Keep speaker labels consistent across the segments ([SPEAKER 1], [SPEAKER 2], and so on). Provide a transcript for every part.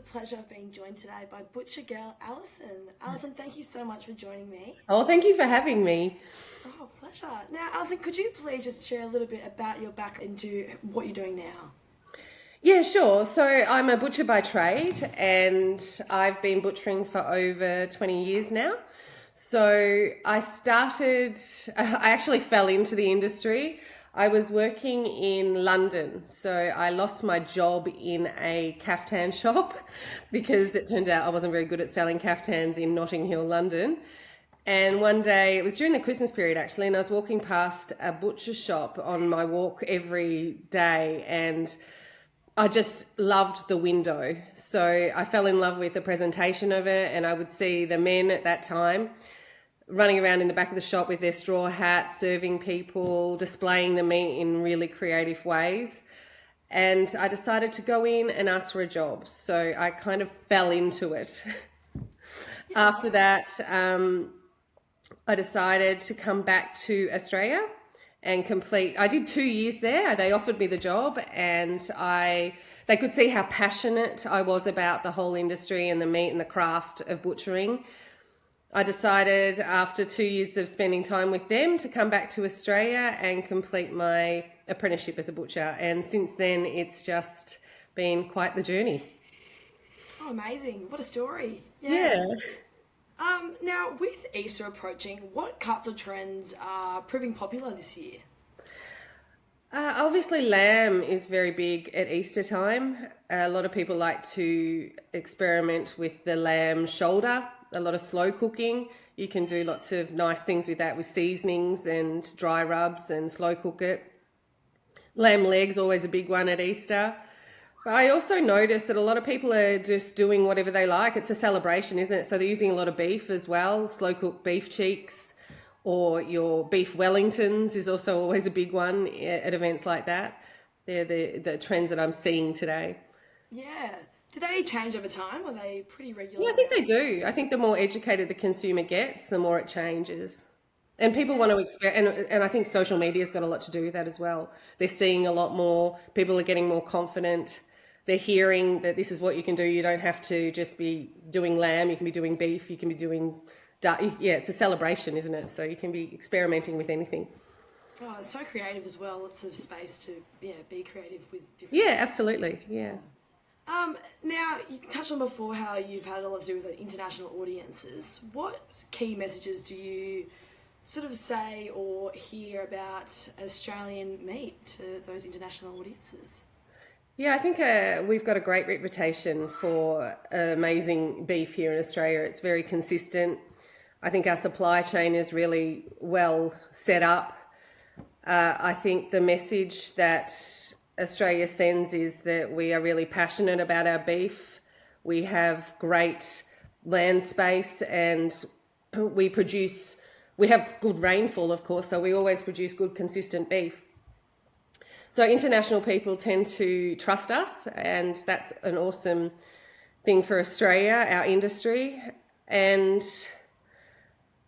[SPEAKER 1] the pleasure of being joined today by Butcher Girl Alison. Alison, thank you so much for joining me.
[SPEAKER 2] Oh, thank you for having me.
[SPEAKER 1] Oh, pleasure. Now, Alison, could you please just share a little bit about your background into what you're doing now?
[SPEAKER 2] Yeah, sure. So I'm a butcher by trade and I've been butchering for over 20 years now. I actually fell into the industry. I was working in London. So I lost my job in a caftan shop because it turned out I wasn't very good at selling caftans in Notting Hill, London. And one day, it was during the Christmas period actually, and I was walking past a butcher shop on my walk every day, and I just loved the window. So I fell in love with the presentation of it, and I would see the men at that time running around in the back of the shop with their straw hats, serving people, displaying the meat in really creative ways. And I decided to go in and ask for a job. So I kind of fell into it. After that, I decided to come back to Australia and I did 2 years there. They offered me the job and they could see how passionate I was about the whole industry and the meat and the craft of butchering. I decided after 2 years of spending time with them to come back to Australia and complete my apprenticeship as a butcher. And since then, it's just been quite the journey.
[SPEAKER 1] Oh, amazing. What a story.
[SPEAKER 2] Yeah.
[SPEAKER 1] Now, with Easter approaching, what cuts or trends are proving popular this year?
[SPEAKER 2] Obviously, lamb is very big at Easter time. A lot of people like to experiment with the lamb shoulder, a lot of slow cooking. You can do lots of nice things with that, with seasonings and dry rubs and slow cook it. Lamb legs, always a big one at Easter. But I also noticed that a lot of people are just doing whatever they like. It's a celebration, isn't it? So they're using a lot of beef as well, slow cooked beef cheeks, or your beef Wellingtons is also always a big one at events like that. They're the trends that I'm seeing today.
[SPEAKER 1] Yeah. Do they change over time? Or are they pretty regular?
[SPEAKER 2] Yeah, I think they do. I think the more educated the consumer gets, the more it changes. And people want to experiment, and I think social media's got a lot to do with that as well. They're seeing a lot more, people are getting more confident. They're hearing that this is what you can do. You don't have to just be doing lamb. You can be doing beef. You can be doing duck. Yeah, it's a celebration, isn't it? So you can be experimenting with anything.
[SPEAKER 1] Oh, it's so creative as well. Lots of space to be creative with different.
[SPEAKER 2] Yeah, absolutely. Yeah.
[SPEAKER 1] Now, you touched on before how you've had a lot to do with the international audiences. What key messages do you sort of say or hear about Australian meat to those international audiences?
[SPEAKER 2] Yeah, I think we've got a great reputation for amazing beef here in Australia. It's very consistent. I think our supply chain is really well set up. I think the message that Australia sends is that we are really passionate about our beef. We have great land space and we have good rainfall, of course, so we always produce good, consistent beef. So international people tend to trust us, and that's an awesome thing for Australia, our industry. And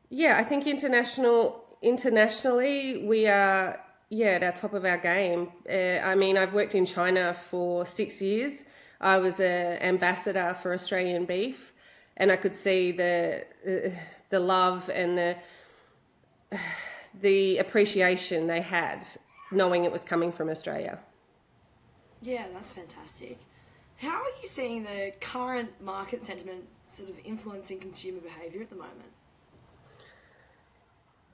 [SPEAKER 2] yeah, I think internationally we are at our top of our game. I've worked in China for 6 years. I was an ambassador for Australian beef, and I could see the love and the appreciation they had, knowing it was coming from Australia.
[SPEAKER 1] Yeah, that's fantastic. How are you seeing the current market sentiment sort of influencing consumer behaviour at the moment?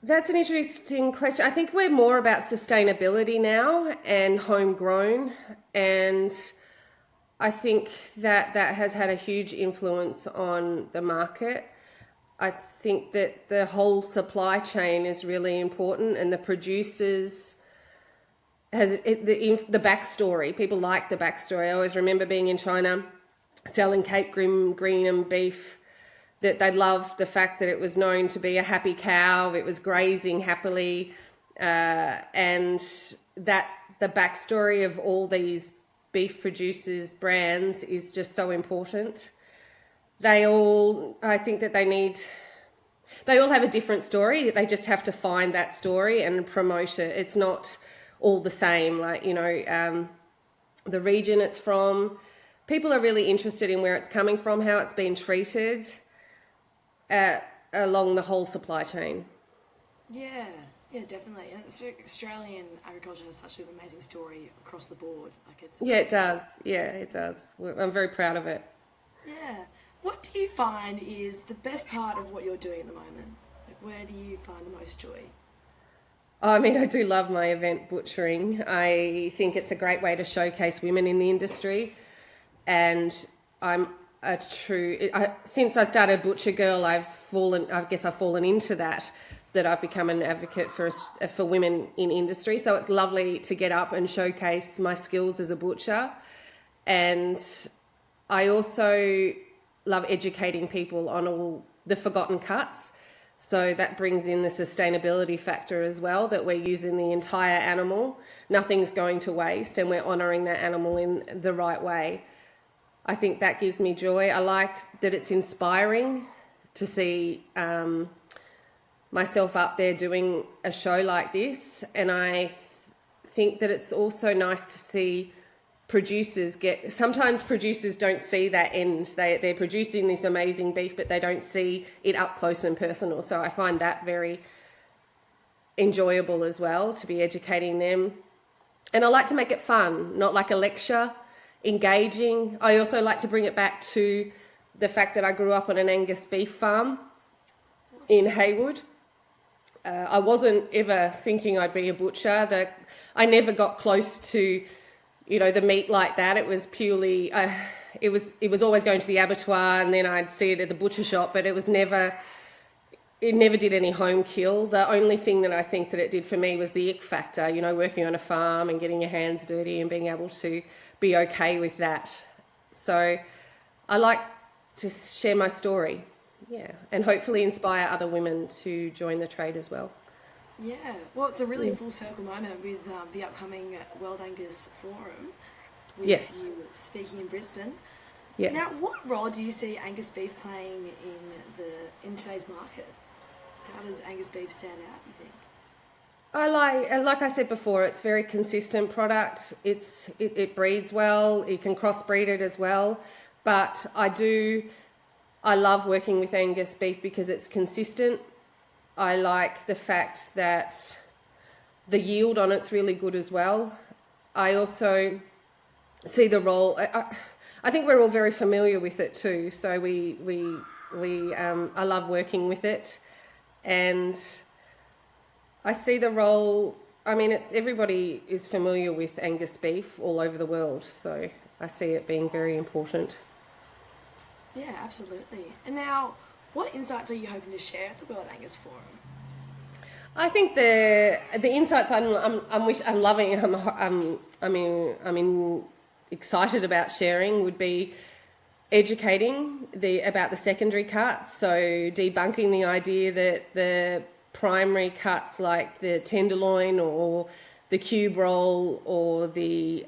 [SPEAKER 2] That's an interesting question. I think we're more about sustainability now and homegrown, and I think that has had a huge influence on the market. I think that the whole supply chain is really important, and the producers the backstory. People like the backstory. I always remember being in China selling Cape Greenham beef, that they loved the fact that it was known to be a happy cow. It was grazing happily, and that the backstory of all these beef producers' brands is just so important. They all have a different story. They just have to find that story and promote it. It's not all the same, the region it's from, people are really interested in where it's coming from, how it's been treated along the whole supply chain.
[SPEAKER 1] Yeah, yeah, definitely. And Australian agriculture has such an amazing story across the board. Like it's
[SPEAKER 2] Yeah, it does. Yeah, it does. I'm very proud of it.
[SPEAKER 1] yeah. What do you find is the best part of what you're doing at the moment? Like, where do you find the most joy?
[SPEAKER 2] I mean, I do love my event butchering. I think it's a great way to showcase women in the industry. And I'm since I started Butcher Girl, I guess I've fallen into that I've become an advocate for women in industry. So it's lovely to get up and showcase my skills as a butcher. And I also love educating people on all the forgotten cuts. So that brings in the sustainability factor as well, that we're using the entire animal. Nothing's going to waste, and we're honouring that animal in the right way. I think that gives me joy. I like that it's inspiring to see myself up there doing a show like this. And I think that it's also nice to see sometimes producers don't see that end. They're producing this amazing beef, but they don't see it up close and personal. So I find that very enjoyable as well, to be educating them. And I like to make it fun, not like a lecture, engaging. I also like to bring it back to the fact that I grew up on an Angus beef farm in Haywood. I wasn't ever thinking I'd be a butcher. I never got close to the meat like that. It was purely, it was always going to the abattoir, and then I'd see it at the butcher shop, but it never did any home kill. The only thing that I think that it did for me was the ick factor, working on a farm and getting your hands dirty and being able to be okay with that. So I like to share my story, and hopefully inspire other women to join the trade as well.
[SPEAKER 1] Yeah, well, it's a really full circle moment with the upcoming World Angus Forum, with
[SPEAKER 2] Yes.
[SPEAKER 1] you speaking in Brisbane.
[SPEAKER 2] Yeah.
[SPEAKER 1] Now, what role do you see Angus beef playing in today's market? How does Angus beef stand out, you think?
[SPEAKER 2] Like I said before, it's very consistent product. It breeds well. You can crossbreed it as well. But I love working with Angus beef because it's consistent. I like the fact that the yield on it's really good as well. I also see the role. I think we're all very familiar with it too. So I love working with it, and I see the role. I mean, everybody is familiar with Angus beef all over the world. So I see it being very important.
[SPEAKER 1] Yeah, absolutely. And now, what insights are you hoping to share at the World Angus Forum?
[SPEAKER 2] I think the insights I'm loving. I'm excited about sharing would be educating about the secondary cuts. So debunking the idea that the primary cuts like the tenderloin or the cube roll or the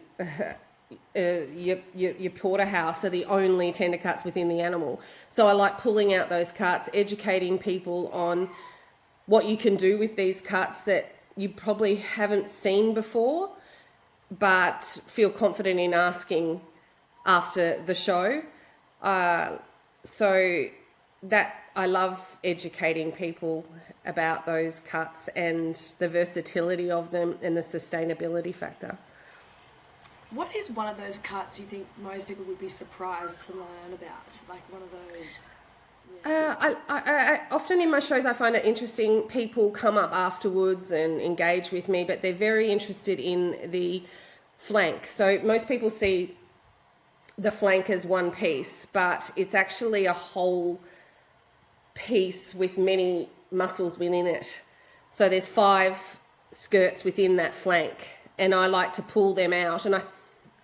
[SPEAKER 2] your porterhouse are the only tender cuts within the animal. So I like pulling out those cuts, educating people on what you can do with these cuts that you probably haven't seen before, but feel confident in asking after the show. So that I love educating people about those cuts and the versatility of them and the sustainability factor.
[SPEAKER 1] What is one of those cuts you think most people would be surprised to learn about? Like one of those...
[SPEAKER 2] I often in my shows I find it interesting. People come up afterwards and engage with me, but they're very interested in the flank. So most people see the flank as one piece, but it's actually a whole piece with many muscles within it. So there's 5 skirts within that flank, and I like to pull them out. And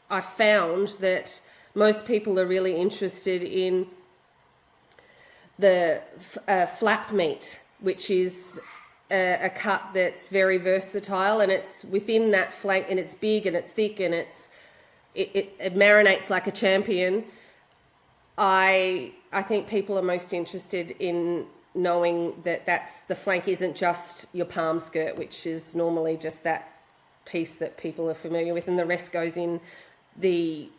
[SPEAKER 2] I found that most people are really interested in the flap meat, which is a cut that's very versatile, and it's within that flank, and it's big and it's thick and it marinates like a champion. I think people are most interested in knowing that the flank isn't just your palm skirt, which is normally just that piece that people are familiar with, and the rest goes in the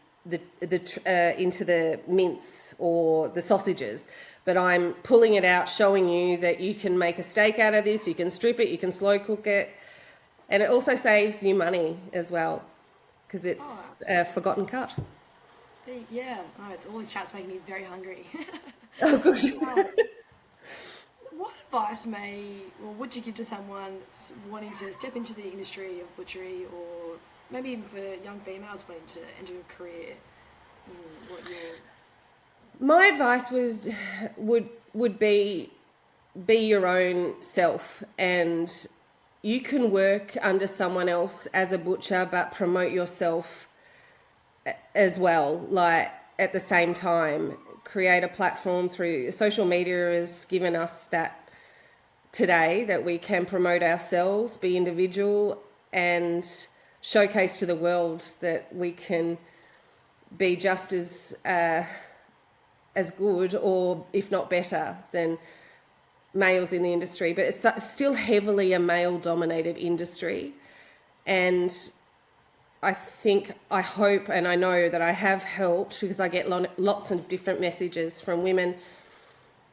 [SPEAKER 2] into the mince or the sausages, but I'm pulling it out, showing you that you can make a steak out of this, you can strip it, you can slow cook it, and it also saves you money as well because it's a forgotten cut.
[SPEAKER 1] Yeah, it's all this chat's making me very hungry.
[SPEAKER 2] Oh, good.
[SPEAKER 1] What advice would you give to someone wanting to step into the industry of butchery, or maybe even for young females wanting to enter a career in what you're...
[SPEAKER 2] My advice would be your own self, and you can work under someone else as a butcher, but promote yourself as well, like at the same time. Create a platform through social media has given us that today, that we can promote ourselves, be individual, and showcase to the world that we can be just as good, or if not better, than males in the industry. But it's still heavily a male-dominated industry, and I hope, and I know that I have helped, because I get lots of different messages from women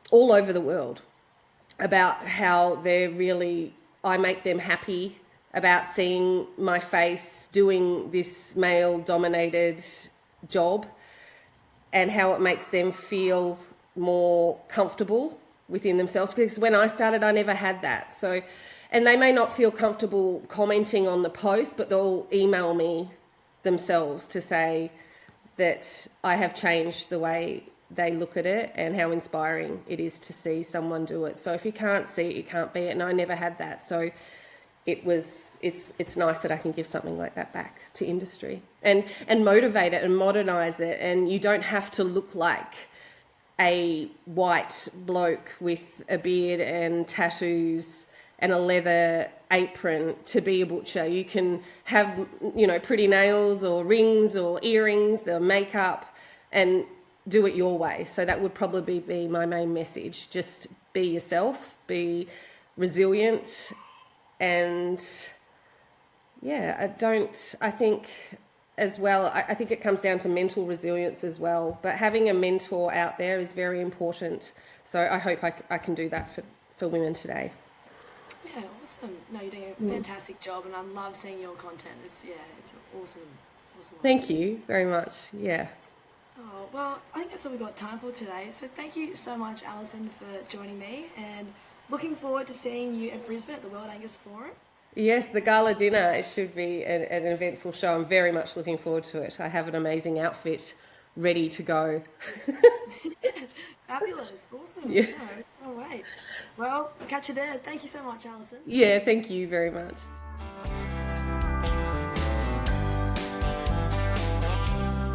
[SPEAKER 2] all over the world about how I make them happy about seeing my face doing this male-dominated job, and how it makes them feel more comfortable within themselves. Because when I started, I never had that. So, and they may not feel comfortable commenting on the post, but they'll email me themselves to say that I have changed the way they look at it and how inspiring it is to see someone do it. So if you can't see it, you can't be it. And I never had that. So it's nice that I can give something like that back to industry and motivate it and modernize it. And you don't have to look like a white bloke with a beard and tattoos and a leather apron to be a butcher. You can have, pretty nails or rings or earrings or makeup and do it your way. So that would probably be my main message. Just be yourself, be resilient, and I think as well, I think it comes down to mental resilience as well. But having a mentor out there is very important. So I hope I can do that for women today.
[SPEAKER 1] Yeah, awesome. No, you're doing a fantastic job, and I love seeing your content. It's awesome.
[SPEAKER 2] Thank you very much. Yeah.
[SPEAKER 1] Oh, well, I think that's all we've got time for today. So thank you so much, Alison, for joining me, and looking forward to seeing you at Brisbane at the World Angus Forum.
[SPEAKER 2] Yes, the gala dinner. It should be an eventful show. I'm very much looking forward to it. I have an amazing outfit ready to go.
[SPEAKER 1] Fabulous. Awesome.
[SPEAKER 2] Yeah.
[SPEAKER 1] No, all right. Well, I'll catch you there. Thank you so much, Alison.
[SPEAKER 2] Yeah, thank you very much.